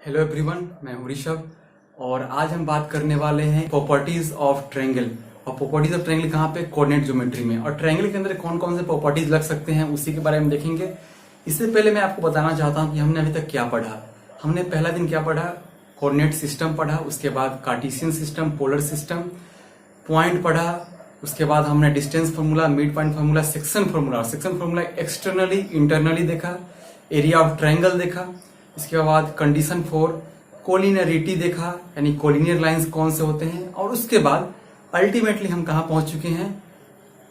Hello everyone, मैं हूं ऋषभ और आज हम बात करने वाले हैं प्रॉपर्टीज ऑफ ट्रायंगल। और प्रॉपर्टीज ऑफ ट्रायंगल कहाँ पे? कोऑर्डिनेट ज्योमेट्री में। और ट्रायंगल के अंदर कौन कौन से प्रॉपर्टीज लग सकते हैं उसी के बारे में देखेंगे। इससे पहले मैं आपको बताना चाहता हूं कि हमने अभी तक क्या पढ़ा। हमने पहला दिन क्या पढ़ा? कोऑर्डिनेट सिस्टम पढ़ा, उसके बाद Cartesian system, polar system, point पढ़ा, उसके बाद हमने distance formula, mid point formula, section formula, section formula externally internally देखा, एरिया ऑफ ट्रायंगल देखा, इसके बाद कंडीशन फॉर कोलिनियरिटी देखा, यानी कोलिनियर लाइंस कौन से होते हैं। और उसके बाद अल्टीमेटली हम कहां पहुंच चुके हैं?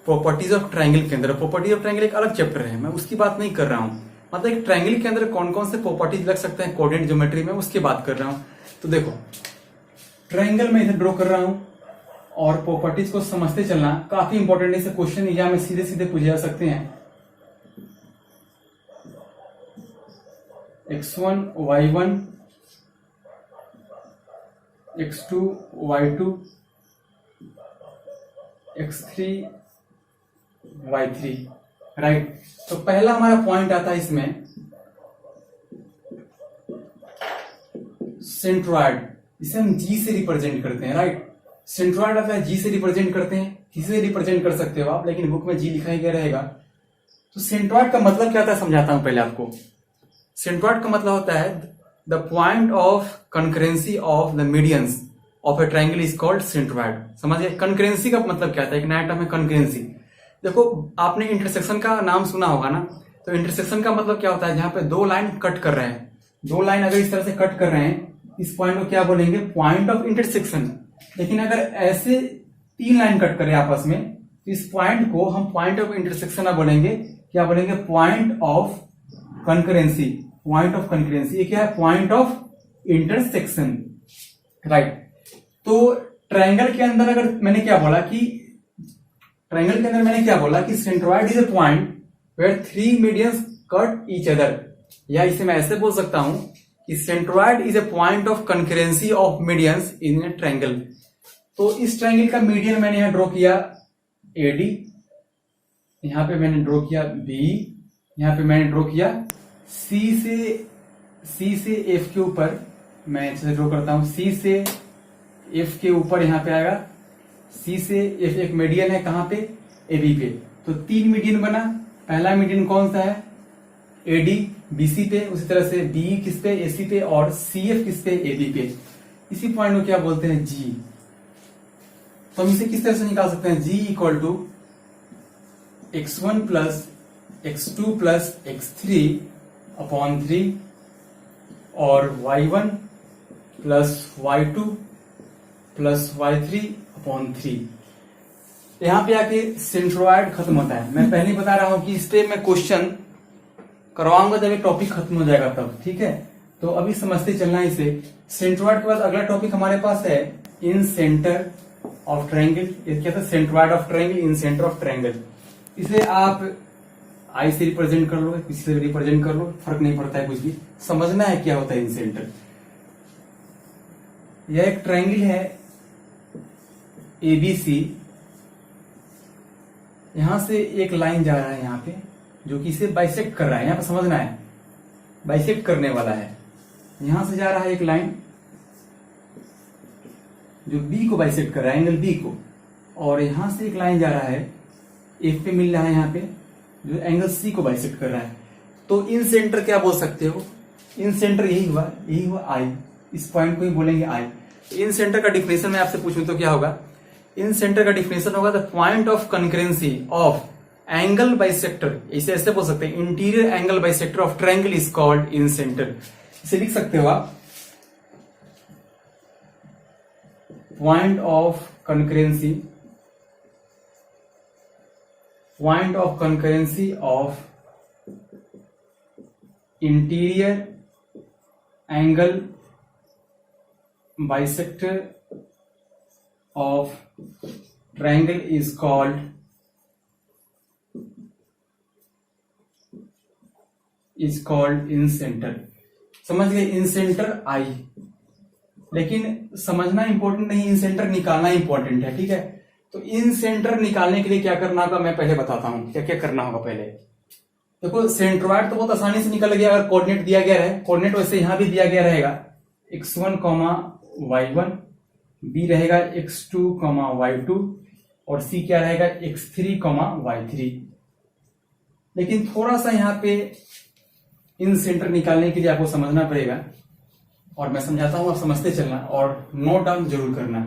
प्रॉपर्टीज ऑफ ट्रायंगल के अंदर। प्रॉपर्टीज ऑफ ट्रायंगल एक अलग चैप्टर है, मैं उसकी बात नहीं कर रहा हूं। मतलब एक ट्रायंगल के अंदर कौन कौन से प्रॉपर्टीज लग सकते हैं कोऑर्डिनेट ज्योमेट्री में, उसकी बात कर रहा हूं। तो देखो, ट्रायंगल में इधर ड्रॉ कर रहा हूं और प्रॉपर्टीज को समझते चलना काफी इंपॉर्टेंट है। क्वेश्चन एग्जाम में सीधे सीधे पूछे जा सकते हैं। x1 y1 x2 y2 x3 y3, right. तो पहला हमारा पॉइंट आता है इसमें सेंट्रॉयड, इसे हम जी से रिप्रेजेंट करते हैं, राइट। सेंट्रॉयड आता है जी से रिप्रेजेंट करते हैं। किसी से रिप्रेजेंट कर सकते हो आप, लेकिन बुक में जी लिखा ही गया रहेगा। तो सेंट्रॉयड का मतलब क्या होता है समझाता हूं पहले आपको। सेंट्रॉयड का मतलब होता है the point of concurrency of the medians of A triangle is called centroid. समझिए, कंकरेंसी का मतलब क्या होता है? एक नया टर्म है कंकरेंसी। देखो, आपने इंटरसेक्शन का नाम सुना होगा ना। तो इंटरसेक्शन का मतलब क्या होता है? जहां पे दो लाइन कट कर रहे हैं, दो लाइन अगर इस तरह से कट कर रहे हैं, इस पॉइंट को क्या बोलेंगे? Point of intersection. लेकिन अगर ऐसे तीन लाइन कट करें आपस में, तो इस पॉइंट को हम पॉइंट ऑफ इंटरसेक्शन ना बोलेंगे, क्या बोलेंगे? Point of concurrency. Point of concurrency ये क्या है? Point of intersection, right. तो ट्रायंगल के अंदर अगर मैंने क्या बोला कि centroid is a point where three medians cut each other. या इसे मैं ऐसे बोल सकता हूं कि centroid is a point of concurrency of medians in a triangle. तो इस ट्रायंगल का मीडियन मैंने यहां ड्रॉ किया एडी, यहां पे मैंने ड्रॉ किया बी, यहां पे मैंने ड्रॉ किया सी से एफ के ऊपर। मैं इसे ड्रॉ करता हूं, सी से एफ के ऊपर यहां पे आएगा। सी से एफ एक मीडियन है, कहां पे? एबी पे। तो तीन मीडियन बना। पहला मीडियन कौन सा है? एडी बीसी पे, उसी तरह से बी किस पे? एसी पे, और सी एफ किस पे? एबी पे। इसी पॉइंट को क्या बोलते हैं? जी। तो हम इसे किस तरह से निकाल सकते हैं? G equal to x1 plus x2 plus x3 upon 3 और y1 plus y2 plus y3 upon 3। यहां पे आके सेंट्रॉयड खत्म होता है। मैं पहले ही बता रहा हूं कि इस पे मैं क्वेश्चन करवाऊंगा जब एक टॉपिक खत्म हो जाएगा तब, ठीक है। तो अभी समझते चलना इसे। सेंट्रॉयड के बाद अगला टॉपिक हमारे पास है इन सेंटर ऑफ ट्रायंगल। ये क्या था? Centroid of triangle, in centre of triangle. इसे आप आई से रिप्रेजेंट कर लो, किसी से रिप्रेजेंट कर लो, फर्क नहीं पड़ता है कुछ भी। समझना है क्या होता है इन सेंटर। यह एक ट्रायंगल है एबीसी। यहां से एक लाइन जा रहा है यहां पे, जो कि इसे बाइसेक्ट कर रहा है। यहां पे समझना है, बाइसेक्ट करने वाला है। यहां से जा रहा है एक लाइन जो बी को बाइसेक्ट कर रहा है, एंगल बी को। और यहां से एक लाइन जा रहा है, एफ पे मिल रहा है यहां पे, जो एंगल सी को बाइसेक्ट कर रहा है। तो इन सेंटर क्या बोल सकते हो? इन सेंटर यही हुआ आई। इस पॉइंट को ही बोलेंगे आई। इन सेंटर का डिफिनेशन मैं आपसे पूछूं तो क्या होगा? इन सेंटर का डिफिनेशन होगा the point of concurrency of angle bisector. इसे ऐसे बोल सकते हैं, interior angle bisector of triangle is called in centre. इसे लिख सकते हो आप, point of concurrency of interior angle bisector of triangle is called in centre. समझ गए? इन सेंटर आई। लेकिन समझना इंपॉर्टेंट नहीं, इन सेंटर निकालना इंपॉर्टेंट है, ठीक है। तो इन सेंटर निकालने के लिए क्या करना होगा मैं पहले बताता हूं। क्या क्या करना होगा पहले। देखो सेंट्रॉयड तो बहुत आसानी से निकल गया अगर कोऑर्डिनेट दिया गया है, कोऑर्डिनेट वैसे यहां भी दिया गया रहेगा, x1 कॉमा y1, b रहेगा x2 कॉमा y2 और c क्या रहेगा x3 कॉमा y3। लेकिन थोड़ा सा यहाँ पे इन सेंटर निकालने के लिए आपको समझना पड़ेगा और मैं समझाता हूं, आप समझते चलना और नोट डाउन जरूर करना।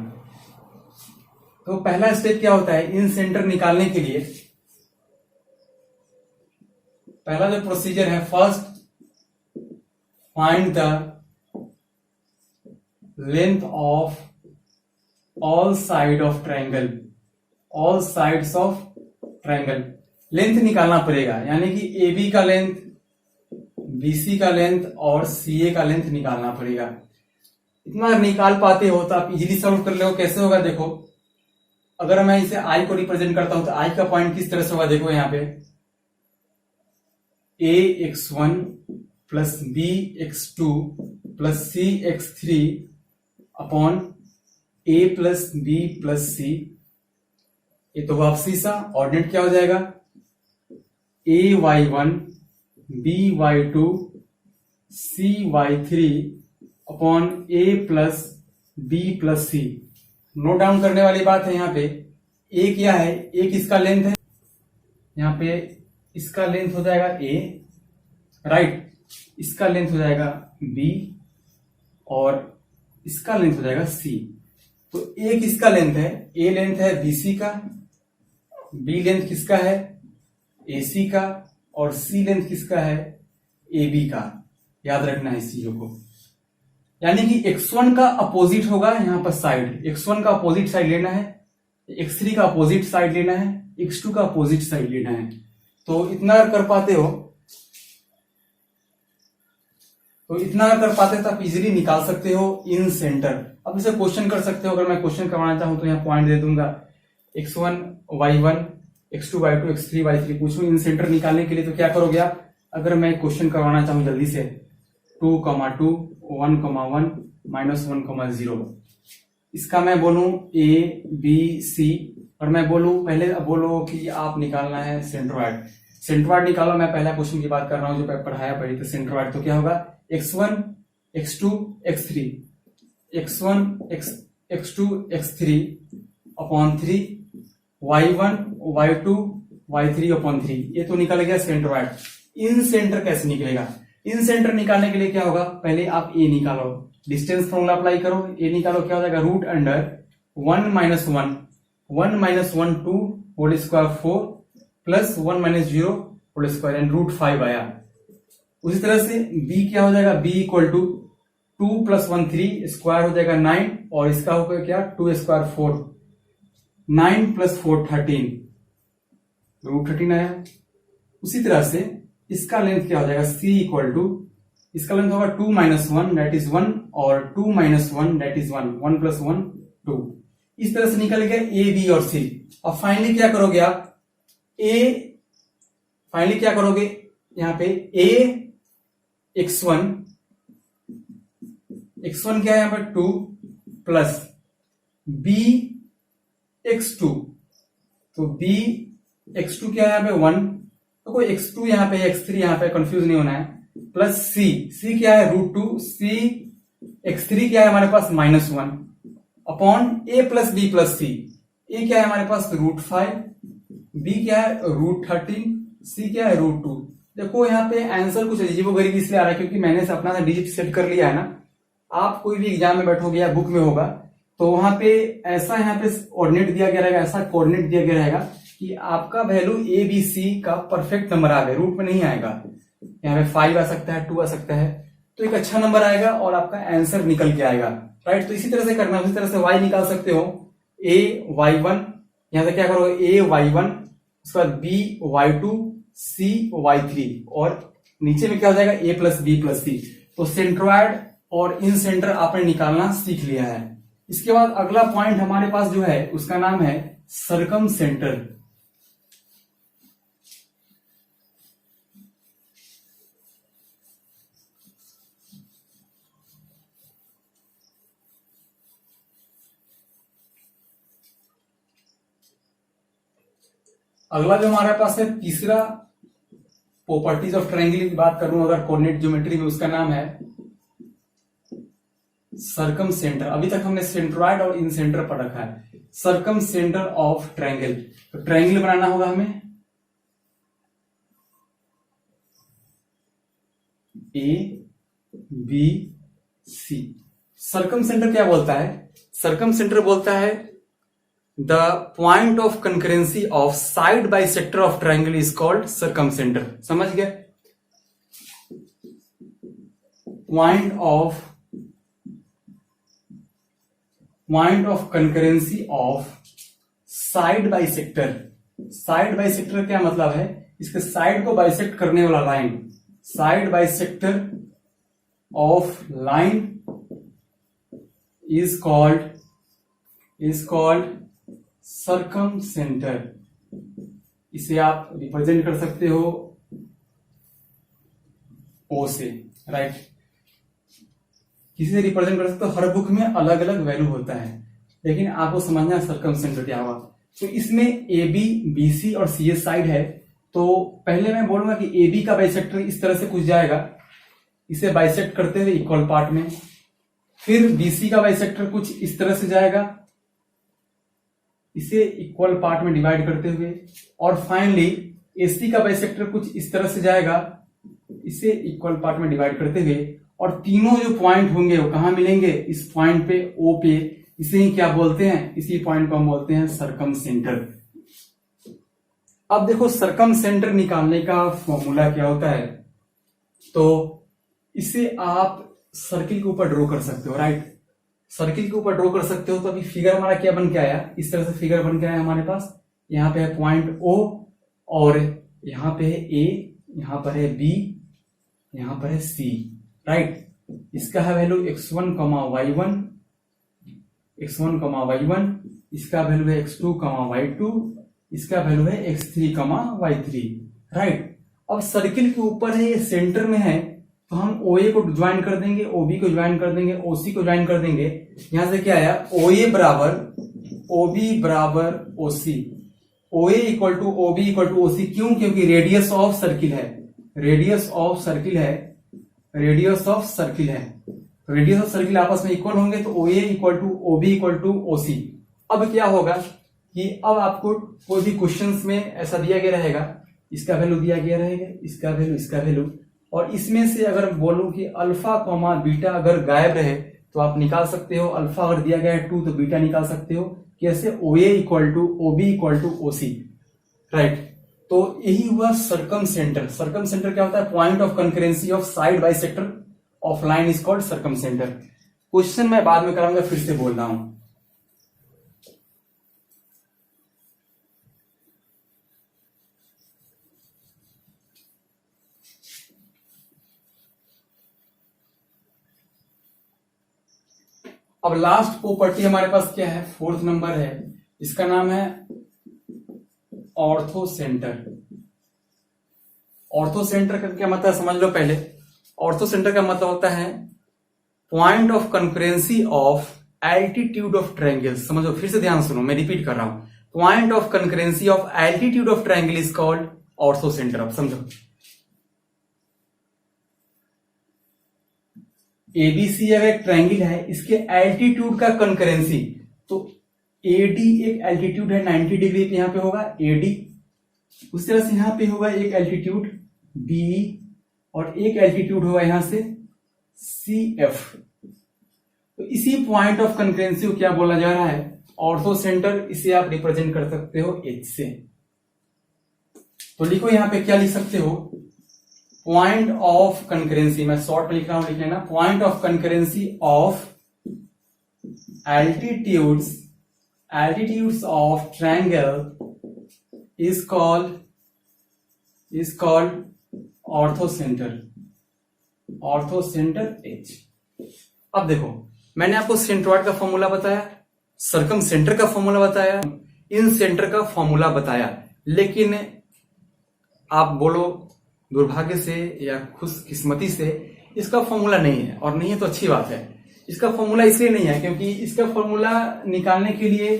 तो पहला स्टेप क्या होता है इन सेंटर निकालने के लिए, पहला जो प्रोसीजर है, first find the length of all side of triangle, all sides of triangle length निकालना पड़ेगा, यानी कि AB का लेंथ, BC का लेंथ और CA का लेंथ निकालना पड़ेगा। इतना निकाल पाते हो तो आप इजीली सॉल्व कर लो। कैसे होगा देखो, अगर मैं इसे I को रिप्रेजेंट करता हूं तो I का पॉइंट किस तरह से होगा, देखो यहाँ पे AX1 plus BX2 plus CX3 upon A plus B plus C, ये तो वापसी सा ऑर्डिनेट क्या हो जाएगा AY1 BY2 CY3 upon A plus B plus C। Note down करने वाली बात है यहाँ पे, A क्या है, A किसका लेंथ है, यहाँ पे इसका लेंथ हो जाएगा A, राइट, इसका लेंथ हो जाएगा B और इसका लेंथ हो जाएगा C। तो A किसका लेंथ है, A लेंथ है BC का, B लेंथ किसका है AC का और C लेंथ किसका है AB का। याद रखना है इस चीजों को, यानी कि x1 का अपोजिट होगा यहां पर साइड, x1 का अपोजिट साइड लेना है, x3 का अपोजिट साइड लेना है, x2 का अपोजिट साइड लेना है। तो इतना अगर कर पाते हो तो आप इजीली निकाल सकते हो इन सेंटर। अब इसे क्वेश्चन कर सकते हो, अगर मैं क्वेश्चन करवाना चाहूं तो यहाँ पॉइंट दे दूंगा x1 y1 x2 y2 x3 y3 पूछूं इन सेंटर निकालने के लिए, तो क्या करोगे आप, अगर मैं क्वेश्चन करवाना चाहूं जल्दी से 2, 2 1, 1 -1, 0, इसका मैं बोलूं A B C और मैं बोलूं पहले बोलो कि आप निकालना है सेंट्रोइड। सेंट्रोइड निकालो, मैं पहला क्वेश्चन की बात कर रहा हूं जो पढ़ाया पड़ी थी सेंट्रोइड। तो क्या होगा x1 x2 x3 x1 x2 x3 upon 3 y1 y2 y3 upon 3, ये तो निकल गया सेंट्रोइड। इन सेंटर कैसे निकलेगा, इन सेंटर निकालने के लिए क्या होगा, पहले आप A निकालो, डिस्टेंस फॉर्मूला अप्लाई करो, A निकालो, क्या हो जाएगा root under 1 -1 2 whole square 4 plus 1 -0 whole square and root 5 आया। उसी तरह से B क्या हो जाएगा, B इक्वल टू 2 + 1 3 स्क्वायर हो जाएगा 9 और इसका होगा क्या 2 स्क्वायर 4, 9 + 4 13 रूट 13 आया। उसी तरह से इसका लेंथ क्या हो जाएगा C इक्वल टू, इसका लेंथ होगा 2 - 1 दैट इज 1 और 2 - 1 दैट इज 1, 1 + 1 2। इस तरह से निकल गया A B और C। अब फाइनली क्या करोगे आप, फाइनली क्या करोगे यहां पे A x1 क्या है यहां पर 2 प्लस B x2, तो B x2 क्या है यहां पे 1, तो कोई x2 यहां पे x3 यहां पे कंफ्यूज नहीं होना है, प्लस C क्या है √2, C x3 क्या है हमारे पास -1 upon A plus B plus C, A क्या है हमारे पास √5, B क्या है √13, C क्या है √2। देखो यहाँ पे आंसर कुछ अजीबोगरीब इसलिए आ रहा है क्योंकि मैंने अपना डिजिट सेट कर लिया है ना। आप कोई भी एग्जाम में बैठोगे या बुक में होगा तो वहां पे ऐसा यहाँ पे कोऑर्डिनेट दिया गया रहेगा, ऐसा कोऑर्डिनेट दिया गया रहेगा कि आपका वैल्यू ABC का परफेक्ट नंबर आ गया, रूट में नहीं आएगा। यहाँ पे 5 आ सकता है, 2 आ सकता है, तो एक अच्छा नंबर आएगा और आपका आंसर निकल के आएगा, राइट। तो इसी तरह से करना, उसी तरह से y निकाल सकते हो, A y1, यहां से क्या करोगे A y1, उसके बाद B y2 C y3 और नीचे में क्या हो जाएगा A plus B plus C। तो सेंट्रोइड और इन सेंटर आपने निकालना सीख लिया है। इसके बाद अगला पॉइंट हमारे पास जो है उसका नाम है सरकम सेंटर। अगला जो हमारे पास है तीसरा प्रॉपर्टीज ऑफ ट्रायंगल की बात करूं अगर कोऑर्डिनेट ज्योमेट्री में, उसका नाम है सर्कम सेंटर, अभी तक हमने सेंट्रॉइड और इन सेंटर पर रखा है। सर्कम सेंटर ऑफ ट्रायंगल, तो ट्रायंगल बनाना होगा हमें A B C. Circumcentre क्या बोलता है? सर्कम सेंटर बोलता है the point of concurrency of side bisector of triangle is called circumcentre. समझ गए? Point of concurrency of side bisector. Side bisector क्या मतलब है? इसके साइड को बाइसेक्ट करने वाला line, side bisector of line is called circum centre. इसे आप रिप्रेजेंट कर सकते हो ओ से, राइट? किसी से रिप्रेजेंट कर सकते हो, हर बुक में अलग अलग वैल्यू होता है, लेकिन आपको समझना है सर्कम सेंटर क्या हुआ। तो इसमें ए बी बी सी और सी एस साइड है, तो पहले मैं बोलूंगा कि ए बी का बाइसेक्टर इस तरह से कुछ जाएगा, इसे बाइसेक्ट करते हुए इक्वल पार्ट में। फिर बीसी का बाइसेक्टर कुछ इस तरह से जाएगा, इसे इक्वल पार्ट में डिवाइड करते हुए। और फाइनली एसी का बाइसेक्टर कुछ इस तरह से जाएगा, इसे इक्वल पार्ट में डिवाइड करते हुए। और तीनों जो पॉइंट होंगे वो कहां मिलेंगे? इस पॉइंट पे, ओ पे। इसे ही क्या बोलते हैं? इसी पॉइंट को हम बोलते हैं सर्कम सेंटर। अब देखो सर्कम सेंटर निकालने का फॉर्मूला क्या होता है। तो इसे आप सर्किल के ऊपर ड्रॉ कर सकते हो, राइट? सर्किल के ऊपर ड्रॉ कर सकते हो। तो अभी फिगर हमारा क्या बन के आया? इस तरह से फिगर बन के आया हमारे पास। यहाँ पे है पॉइंट ओ, और यहाँ पे है ए, यहाँ पर है बी, यहाँ पर है सी, राइट? इसका है value x1, y1, x1, y1, इसका वैल्यू है x2, y2, इसका वैल्यू है x3, y3, राइट? अब सर्किल के ऊपर है, ये सेंटर में है, तो हम OA को ज्वाइन कर देंगे, OB को ज्वाइन कर देंगे, OC को ज्वाइन कर देंगे। यहां से क्या आया? OA बराबर OB बराबर OC, OA equal to OB equal to OC। क्यों? क्योंकि रेडियस ऑफ सर्किल है, रेडियस ऑफ सर्किल है, रेडियस ऑफ सर्किल है। तो रेडियस ऑफ सर्किल आपस में इक्वल होंगे, तो OA equal to OB equal to OC। अब क्या होगा कि अब आपको कोई भी क्वेश्चंस में ऐसा दिया गया रहेगा, इसका वैल्यू दिया गया रहेगा, इसका वैल्यू, इसका वैल्यू, और इसमें से अगर बोलूं कि अल्फा कॉमा बीटा अगर गायब रहे तो आप निकाल सकते हो। अल्फा अगर दिया गया है 2 तो बीटा निकाल सकते हो। कैसे? OA equal to OB equal to OC, right? तो यही हुआ सर्कम सेंटर। सर्कम सेंटर क्या होता है? Point of concurrency of side bisector of line is called circum centre. Question मैं बाद में कराऊंगा, फिर से बोल रहा हूं। अब लास्ट प्रॉपर्टी हमारे पास क्या है? 4th नंबर है, इसका नाम है ऑर्थो सेंटर। ऑर्थो सेंटर का क्या मतलब है समझ लो पहले। ऑर्थो सेंटर का मतलब होता है point of concurrency of altitude of triangle. समझो, फिर से ध्यान सुनो, मैं रिपीट कर रहा हूं। Point of concurrency of altitude of triangle is called ortho centre. अब समझो, एबीसी अगर एक ट्रायंगल है, इसके एल्टीट्यूड का कंकरेंसी, तो एडी एक एल्टीट्यूड है 90 डिग्री पे, यहां पे होगा एडी। उस तरह से यहां पे होगा एक एल्टीट्यूड बी, और एक एल्टीट्यूड होगा यहां से CF। तो इसी पॉइंट ऑफ कंकरेंसी को क्या बोला जा रहा है? Ortho centre. इसे आप रिप्रेजेंट कर सकते हो H से। तो लिखो, यहां पे क्या लिख सकते हो? पॉइंट ऑफ कंकरेंसी, मैं शॉर्ट में लिख रहा हूं, लिख लेना। Point of concurrency of altitudes of triangle is called ortho centre. Ortho centre H। अब देखो, मैंने आपको सेंट्रॉइड का फॉर्मूला बताया, सर्कम सेंटर का फॉर्मूला बताया, इन सेंटर का फॉर्मूला बताया, लेकिन आप बोलो दुर्भाग्य से या खुशकिस्मती से इसका फॉर्मूला नहीं है। और नहीं है तो अच्छी बात है। इसका फॉर्मूला इसलिए नहीं है क्योंकि इसका फॉर्मूला निकालने के लिए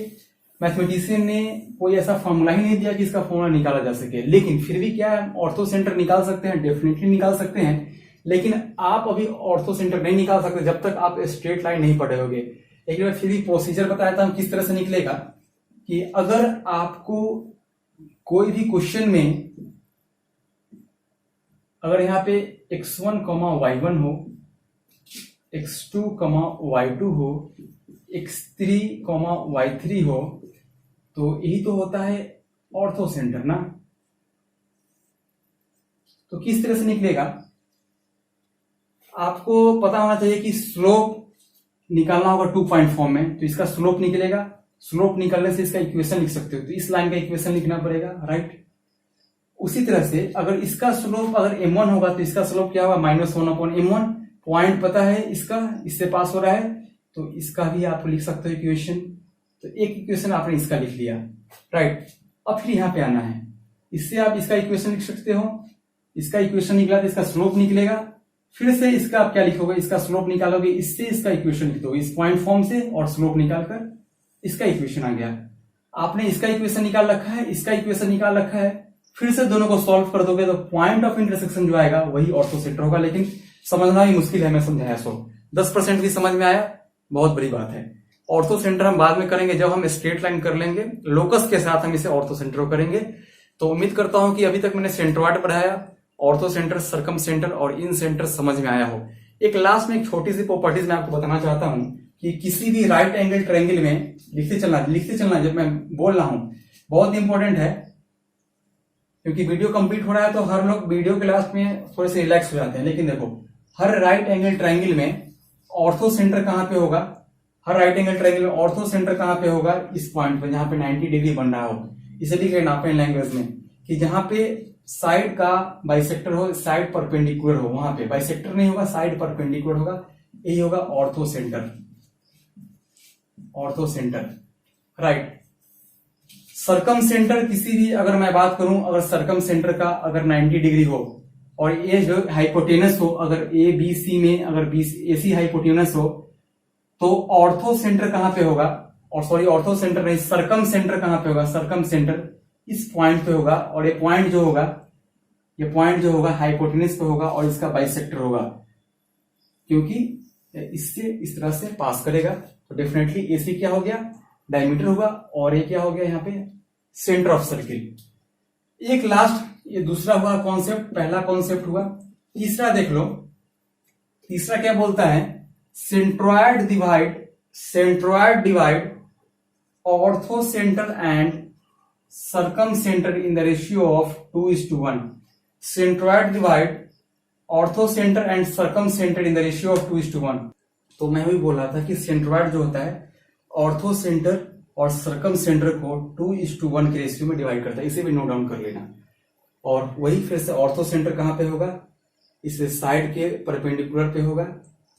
मैथमेटिशियन ने कोई ऐसा फॉर्मूला ही नहीं दिया कि इसका फॉर्मूला निकाला जा सके। लेकिन फिर भी क्या ऑर्थो सेंटर निकाल सकते हैं? डेफिनेटली निकाल सकते हैं, लेकिन आप अभी ऑर्थो सेंटर नहीं निकाल सकते जब तक आप स्ट्रेट लाइन नहीं पढ़े होगे। लेकिन मैं फिर भी प्रोसीजर बताया था किस तरह से निकलेगा कि अगर आपको कोई भी क्वेश्चन में अगर यहाँ पे x1, y1 हो, x2, y2 हो, x3, y3 हो, तो यही तो होता है ऑर्थो सेंटर ना। तो किस तरह से निकलेगा, आपको पता होना चाहिए कि स्लोप निकालना होगा 2 पॉइंट फॉर्म में, तो इसका स्लोप निकलेगा। स्लोप निकालने से इसका इक्वेशन लिख सकते हो, तो इस लाइन का इक्वेशन लिखना पड़ेगा, राइट। उसी तरह से अगर इसका स्लोप अगर m1 होगा तो इसका स्लोप क्या होगा, -1/m1। पॉइंट पता है इसका, इससे पास हो रहा है, तो इसका भी आप लिख सकते हो इक्वेशन। तो एक इक्वेशन आपने इसका लिख लिया, राइट। अब फिर यहां पे आना है, इससे आप इसका इक्वेशन लिख सकते हो। इसका इक्वेशन निकला तो इसका स्लोप निकलेगा। फिर से इसका आप क्या लिखोगे, इसका स्लोप निकालोगे, इससे इसका इक्वेशन लिख दोगे इस पॉइंट फॉर्म से, और स्लोप निकालकर इसका इक्वेशन आ गया। आपने इसका इक्वेशन निकाल रखा है, इसका इक्वेशन निकाल रखा है, फिर से दोनों को सॉल्व कर दोगे तो पॉइंट ऑफ इंटरसेक्शन जो आएगा वही ऑर्थो सेंटर होगा। लेकिन समझना भी मुश्किल है, मैं समझाया 10% भी समझ में आया, बहुत बड़ी बात है। ऑर्थो सेंटर हम बाद में करेंगे जब हम स्ट्रेट लाइन कर लेंगे, लोकस के साथ हम इसे ऑर्थो सेंटर करेंगे। तो उम्मीद करता हूं कि अभी तक मैंने सेंट्रॉइड पढ़ाया, ऑर्थो सेंटर, सर्कम सेंटर और इन सेंटर समझ में आया हो। एक लास्ट में एक छोटी सी प्रॉपर्टीज मैं आपको बताना चाहता हूं कि किसी भी राइट एंगल ट्रायंगल में लिखते चलना जब मैं बोल रहा हूं, बहुत इंपॉर्टेंट है, क्योंकि वीडियो कंप्लीट हो रहा है तो हर लोग वीडियो के लास्ट में थोड़े से रिलैक्स हो जाते हैं। लेकिन देखो, हर राइट एंगल ट्रायंगल में ऑर्थो सेंटर कहां पे होगा, हर राइट एंगल ट्रायंगल में ऑर्थो सेंटर कहां पे होगा, इस पॉइंट पे जहां पे 90 डिग्री बन रहा हो। इसे लिख लेना अपने लैंग्वेज में कि जहां पे साइड का बाइसेक्टर हो, साइड परपेंडिकुलर हो, वहां पे बाइसेक्टर नहीं होगा, साइड परपेंडिकुलर होगा, यही होगा ortho centre. Ortho centre, right. Circum centre किसी भी, अगर मैं बात करूं, अगर सर्कम सेंटर का अगर 90 डिग्री हो और ये जो हाइपोटेनस हो, अगर ए बी सी में अगर AC हाइपोटेनस हो, तो ऑर्थो सेंटर कहां पे होगा, और सॉरी ऑर्थो सेंटर नहीं, सर्कम सेंटर कहां पे होगा, सर्कम सेंटर इस पॉइंट पे होगा। और ये पॉइंट जो होगा हाइपोटेनस पे होगा और इसका बाइसेक्टर होगा, क्योंकि इससे इस तरह से पास करेगा। तो डेफिनेटली AC क्या हो गया, डायमीटर होगा, और ये क्या हो गया यहाँ पे, सेंटर ऑफ सर्किल। एक लास्ट, ये दूसरा हुआ कॉन्सेप्ट, पहला कॉन्सेप्ट हुआ। तीसरा देख लो, तीसरा क्या बोलता है, centroid divide ortho centre and circum centre in the ratio of 2:1। Centroid divide ortho centre and circum centre in the ratio of 2:1। तो मैं भी बोल रहा था कि सेंट्रॉइड जो होता है ऑर्थो सेंटर और सर्कम सेंटर को 2:1 के रेशियो में डिवाइड करता है, इसे भी नोट डाउन कर लेना। और वही फिर से ऑर्थो सेंटर कहां पे होगा, इसे साइड के परपेंडिकुलर पे होगा,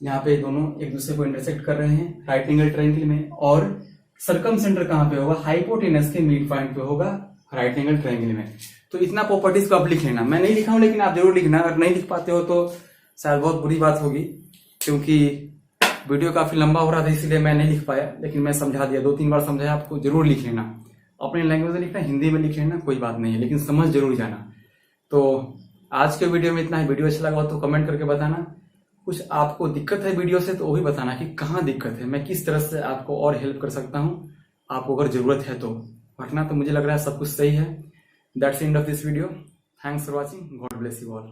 यहाँ पे दोनों एक दूसरे को इंटरसेक्ट कर रहे हैं राइट एंगल ट्रायंगल में। और सर्कम सेंटर कहां पे होगा, हाइपोटेनस के मिड पॉइंट पे होगा राइट एंगल ट्रायंगल में। तो इतना प्रॉपर्टीज को आप लिख लेना, मैं नहीं लिखा हूं लेकिन आप जरूर लिखना। अगर नहीं लिख पाते हो तो शायद बहुत बुरी बात होगी, क्योंकि वीडियो काफी लंबा हो रहा था इसलिए मैं नहीं लिख पाया, लेकिन मैं समझा दिया, 2-3 बार समझाया आपको। जरूर लिख लेना, अपने लैंग्वेज में लिखना, हिंदी में लिख लेना, कोई बात नहीं है, लेकिन समझ जरूर जाना। तो आज के वीडियो में इतना ही। वीडियो अच्छा लगा हो तो कमेंट करके बताना। कुछ आपको दिक्कत है वीडियो से तो वो भी बताना कि कहाँ दिक्कत है, मैं किस तरह से आपको और हेल्प कर सकता हूँ, आपको अगर जरूरत है तो। वरना तो मुझे लग रहा है सब कुछ सही है। That's end of this video. Thanks for watching. God bless you all.